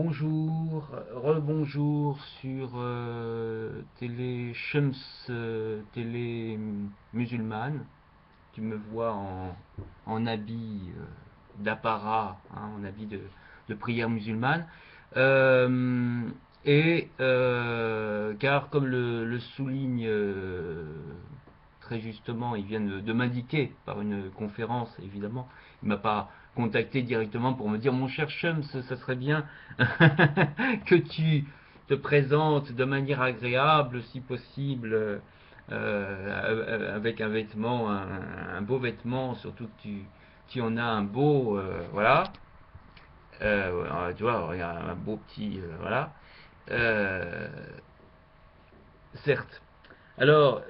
Bonjour, rebonjour sur télé Shams, télé musulmane. Tu me vois en habit d'apparat, hein, en habit de prière musulmane. Euh, car comme le souligne très justement, il vient de m'indiquer par une conférence, évidemment, il m'a pas contacté directement pour me dire mon cher Chums, ça serait bien que tu te présentes de manière agréable, si possible, avec un vêtement, un beau vêtement, surtout que tu en as un beau, voilà, tu vois, un beau petit, voilà. Euh, Certes. Alors,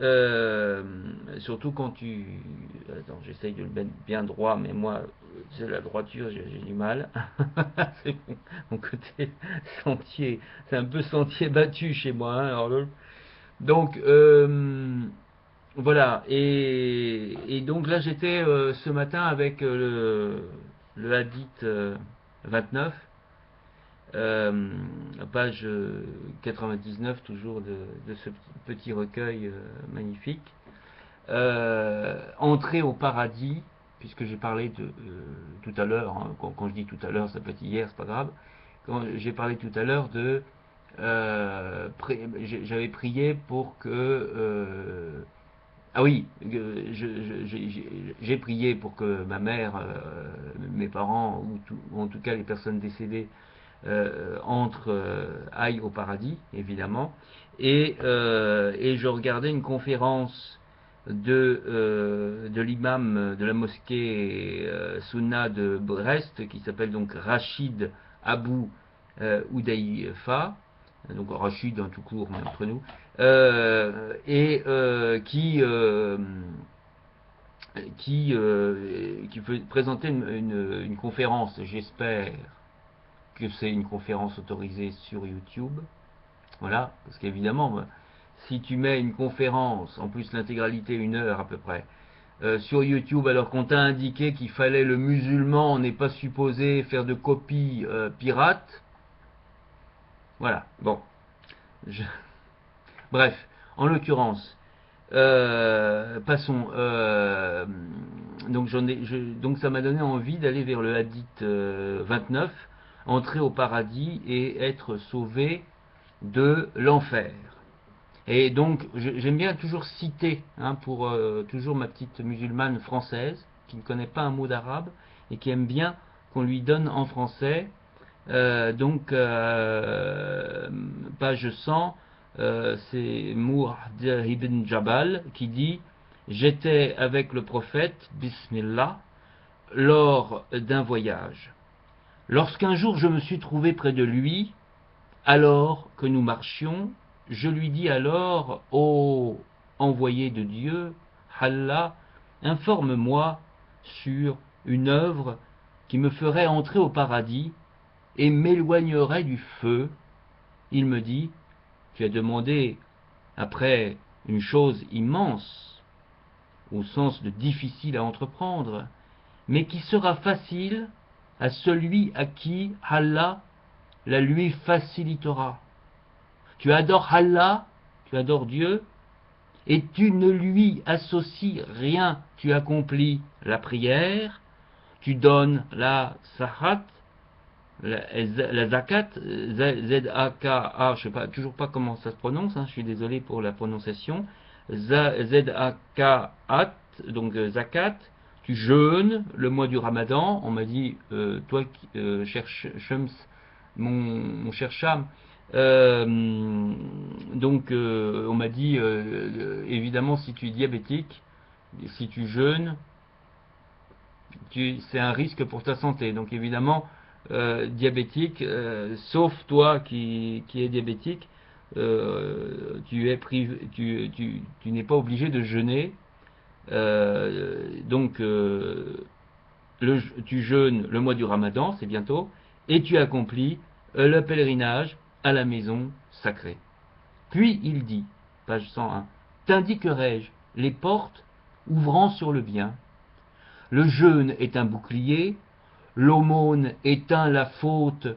surtout quand tu... Attends, j'essaye de le mettre bien droit, mais moi, c'est la droiture, j'ai du mal. C'est mon côté sentier, c'est un peu sentier battu chez moi, hein, alors donc, voilà. Et donc là, j'étais ce matin avec le Hadith 29, euh, page 99 toujours de ce petit recueil magnifique. Entrer au paradis, puisque j'ai parlé tout à l'heure, hein, quand je dis tout à l'heure, ça peut être hier, c'est pas grave. Quand j'ai parlé tout à l'heure de, j'avais prié pour que, ah oui, j'ai prié pour que ma mère, mes parents, ou en tout cas les personnes décédées, aillent au paradis, évidemment. Et je regardais une conférence de l'imam de la mosquée Sunna de Brest, qui s'appelle donc Rachid Abou Oudaifa, donc Rachid en tout court, mais entre nous, qui peut présenter une conférence, j'espère que c'est une conférence autorisée sur YouTube. Voilà, parce qu'évidemment, si tu mets une conférence, en plus l'intégralité, 1 heure à peu près, sur YouTube, alors qu'on t'a indiqué qu'il fallait le musulman n'est pas supposé faire de copies pirates, voilà, bon. Je... Bref, en l'occurrence, passons. Donc ça m'a donné envie d'aller vers le hadith 29, entrer au paradis et être sauvé de l'enfer. Et donc j'aime bien toujours citer, hein, pour toujours ma petite musulmane française qui ne connaît pas un mot d'arabe et qui aime bien qu'on lui donne en français. Page 100, c'est Mourd ibn Jabal qui dit: J'étais avec le prophète, Bismillah, lors d'un voyage. Lorsqu'un jour je me suis trouvé près de lui, alors que nous marchions, je lui dis alors: Ô envoyé de Dieu, Allah, informe-moi sur une œuvre qui me ferait entrer au paradis et m'éloignerait du feu. Il me dit: Tu as demandé après une chose immense, au sens de difficile à entreprendre, mais qui sera facile à celui à qui Allah la lui facilitera. Tu adores Allah, tu adores Dieu, et tu ne lui associes rien. Tu accomplis la prière, tu donnes la sahat, la zakat, Z-A-K-A, je sais pas, toujours pas comment ça se prononce, hein, je suis désolé pour la prononciation, Z-A-K-A, donc zakat, tu jeûnes le mois du Ramadan. On m'a dit, toi, cher Shams, mon cher Cham, on m'a dit, évidemment, si tu es diabétique, si tu jeûnes, c'est un risque pour ta santé. Donc évidemment, diabétique, sauf toi qui es diabétique, tu n'es pas obligé de jeûner. Donc tu jeûnes le mois du Ramadan, c'est bientôt, et tu accomplis le pèlerinage à la maison sacrée. Puis il dit, page 101, t'indiquerai-je les portes ouvrant sur le bien. Le jeûne est un bouclier, l'aumône éteint la faute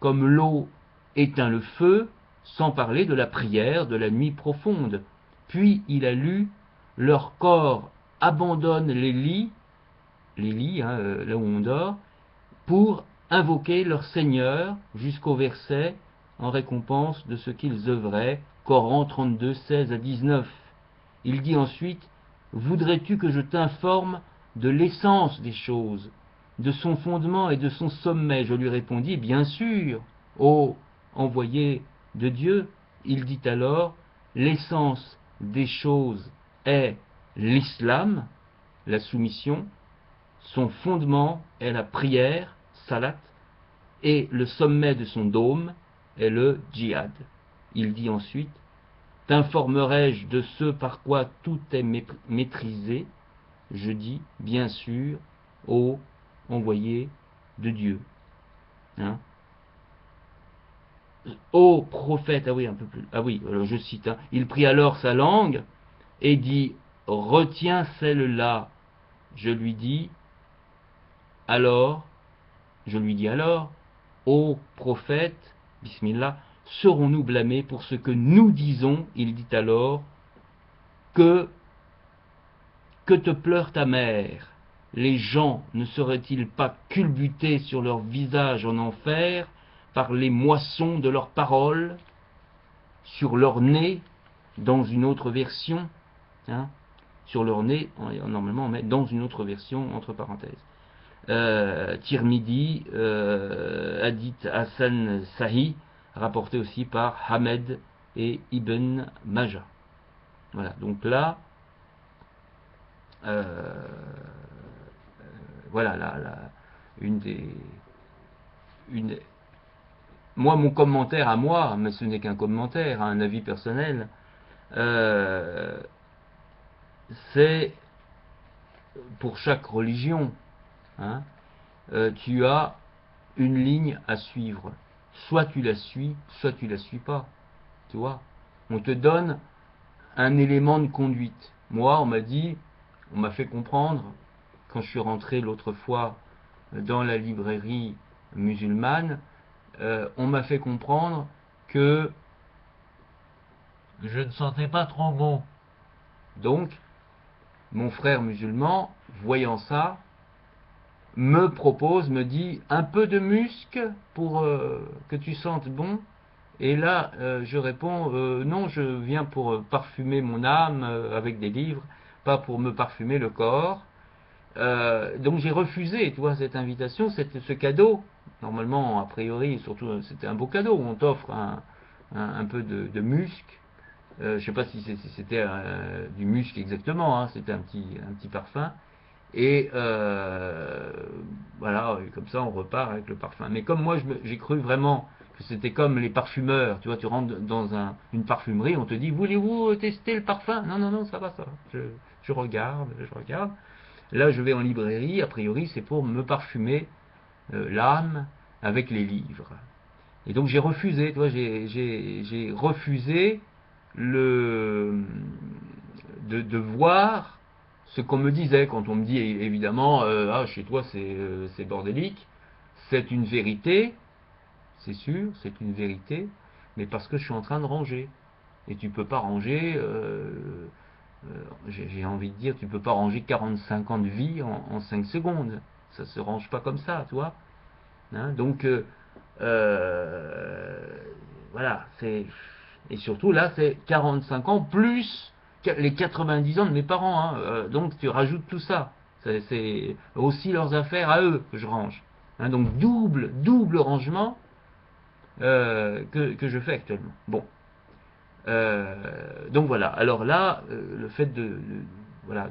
comme l'eau éteint le feu, sans parler de la prière de la nuit profonde. Puis il a lu, leur corps abandonne les lits hein, là où on dort, pour invoquer leur Seigneur jusqu'au verset en récompense de ce qu'ils œuvraient. Coran 32, 16 à 19. Il dit ensuite, voudrais-tu que je t'informe de l'essence des choses, de son fondement et de son sommet? Je lui répondis, bien sûr, ô envoyé de Dieu. Il dit alors, l'essence des choses est l'islam, la soumission, son fondement est la prière, salat, et le sommet de son dôme est le djihad. Il dit ensuite, t'informerai-je de ce par quoi tout est maîtrisé? Je dis, bien sûr, ô envoyé de Dieu. Hein? Ô prophète, ah oui, un peu plus, ah oui, alors je cite, hein, il prit alors sa langue et dit, retiens celle-là. Je lui dis alors, ô prophète, bismillah, serons-nous blâmés pour ce que nous disons? Il dit alors, que te pleure ta mère? Les gens ne seraient-ils pas culbutés sur leur visage en enfer par les moissons de leurs paroles, sur leur nez, dans une autre version, hein, sur leur nez, normalement on met dans une autre version, entre parenthèses. Tirmidhi, Hadith Hassan Sahih, rapporté aussi par Ahmed et Ibn Majah. Voilà, donc là, voilà, moi, mon commentaire à moi, mais ce n'est qu'un commentaire, un avis personnel, c'est pour chaque religion, hein, tu as une ligne à suivre. Soit tu la suis, soit tu la suis pas. Tu vois, on te donne un élément de conduite. Moi, on m'a fait comprendre, quand je suis rentré l'autre fois dans la librairie musulmane, on m'a fait comprendre que je ne sentais pas trop bon. Donc, mon frère musulman, voyant ça, me dit un peu de musc pour que tu sentes bon. Et là, je réponds, non, je viens pour parfumer mon âme avec des livres, pas pour me parfumer le corps. Donc j'ai refusé, tu vois, cette invitation, ce cadeau. Normalement, a priori, surtout, c'était un beau cadeau. On t'offre un peu de musc. Je ne sais pas si c'était du musc exactement, hein, c'était un petit parfum. Et voilà, comme ça on repart avec le parfum. Mais comme moi j'ai cru vraiment que c'était comme les parfumeurs, tu vois, tu rentres dans une parfumerie, on te dit voulez-vous tester le parfum? Non, non, non, ça va, ça va. Je regarde, je regarde. Là je vais en librairie, a priori c'est pour me parfumer l'âme avec les livres. Et donc j'ai refusé, tu vois, j'ai refusé de voir ce qu'on me disait quand on me dit évidemment ah chez toi c'est bordélique, c'est une vérité, c'est sûr, c'est une vérité, mais parce que je suis en train de ranger et tu peux pas ranger j'ai envie de dire tu peux pas ranger 45 ans de vie en 5 secondes, ça se range pas comme ça, tu vois, hein, donc voilà, c'est et surtout là c'est 45 ans plus les 90 ans de mes parents, hein, donc tu rajoutes tout ça. C'est aussi leurs affaires à eux que je range. Hein, donc double rangement que je fais actuellement. Bon. Donc voilà. Alors là, le fait voilà,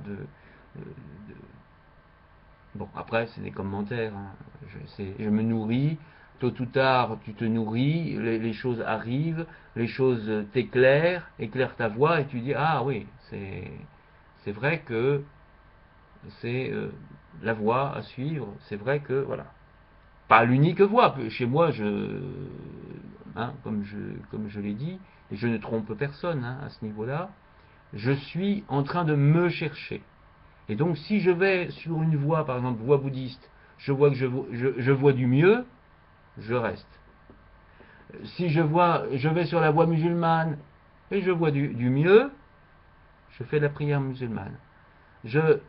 bon, après, c'est des commentaires. Hein. Je me nourris. Tôt ou tard, tu te nourris, les choses arrivent, les choses t'éclairent, éclairent ta voix, et tu dis, ah oui, c'est vrai que c'est la voie à suivre, c'est vrai que, voilà. Pas l'unique voie, chez moi, hein, comme je l'ai dit, et je ne trompe personne hein, à ce niveau-là, je suis en train de me chercher. Et donc si je vais sur une voie, par exemple voie bouddhiste, je vois que je vois du mieux, je reste. Si je vais sur la voie musulmane et je vois du mieux, je fais la prière musulmane. Je,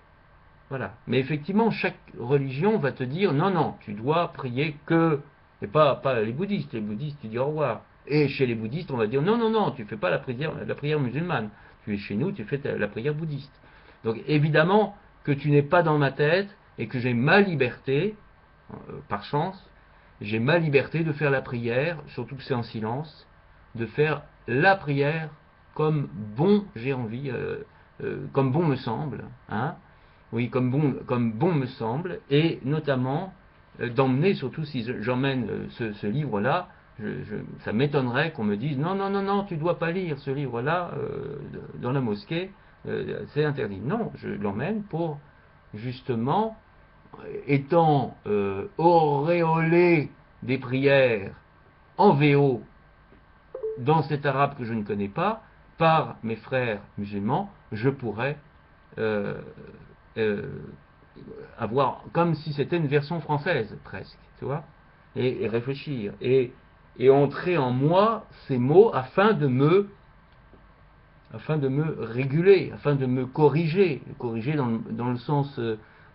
voilà. Mais effectivement, chaque religion va te dire non, non, tu dois prier que, et pas les bouddhistes. Les bouddhistes, tu dis au revoir. Et chez les bouddhistes, on va dire non, non, non, tu fais pas la prière musulmane. Tu es chez nous, tu fais la prière bouddhiste. Donc évidemment que tu n'es pas dans ma tête et que j'ai ma liberté, par chance, j'ai ma liberté de faire la prière, surtout que c'est en silence, de faire la prière comme bon j'ai envie, comme bon me semble, hein, oui, comme bon me semble, et notamment d'emmener, surtout si j'emmène ce livre-là, ça m'étonnerait qu'on me dise non, non, non, non, tu dois pas lire ce livre-là dans la mosquée, c'est interdit. Non, je l'emmène pour justement étant auréolé des prières en VO dans cet arabe que je ne connais pas, par mes frères musulmans, je pourrais euh, euh, avoir comme si c'était une version française presque, tu vois, et réfléchir et entrer en moi ces mots afin de me réguler, afin de me corriger dans le sens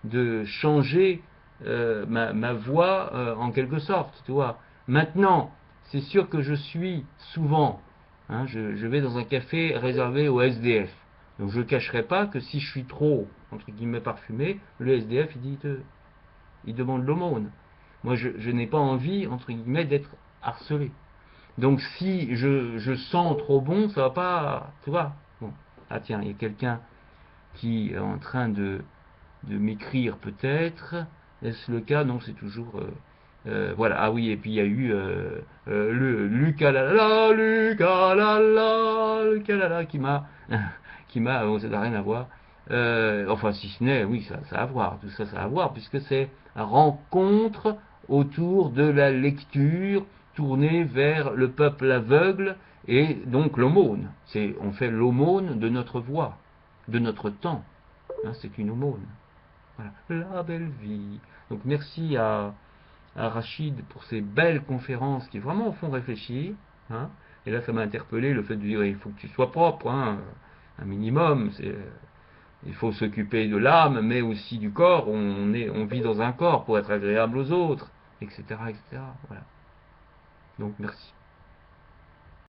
de changer ma voix en quelque sorte, tu vois. Maintenant, c'est sûr que je suis souvent, hein, je vais dans un café réservé aux SDF. Donc je ne cacherai pas que si je suis trop, entre guillemets, parfumé, le SDF, il demande l'aumône. Moi, je n'ai pas envie, entre guillemets, d'être harcelé. Donc si je sens trop bon, ça va pas, tu vois. Bon. Ah tiens, il y a quelqu'un qui est en train de m'écrire peut-être. Est-ce le cas? Non, c'est toujours... voilà, ah oui, et puis il y a eu le Lucas Lala qui m'a, bon, ça n'a rien à voir. Enfin, si ce n'est, oui, ça a à voir, tout ça, ça a à voir, puisque c'est une rencontre autour de la lecture tournée vers le peuple aveugle et donc l'aumône. On fait l'aumône de notre voix, de notre temps. Hein, c'est une aumône. Voilà. La belle vie. Donc merci à Rachid pour ces belles conférences qui vraiment font réfléchir. Hein. Et là, ça m'a interpellé le fait de dire il faut que tu sois propre, hein, un minimum. Il faut s'occuper de l'âme, mais aussi du corps. On vit dans un corps pour être agréable aux autres, etc., etc. Voilà. Donc merci.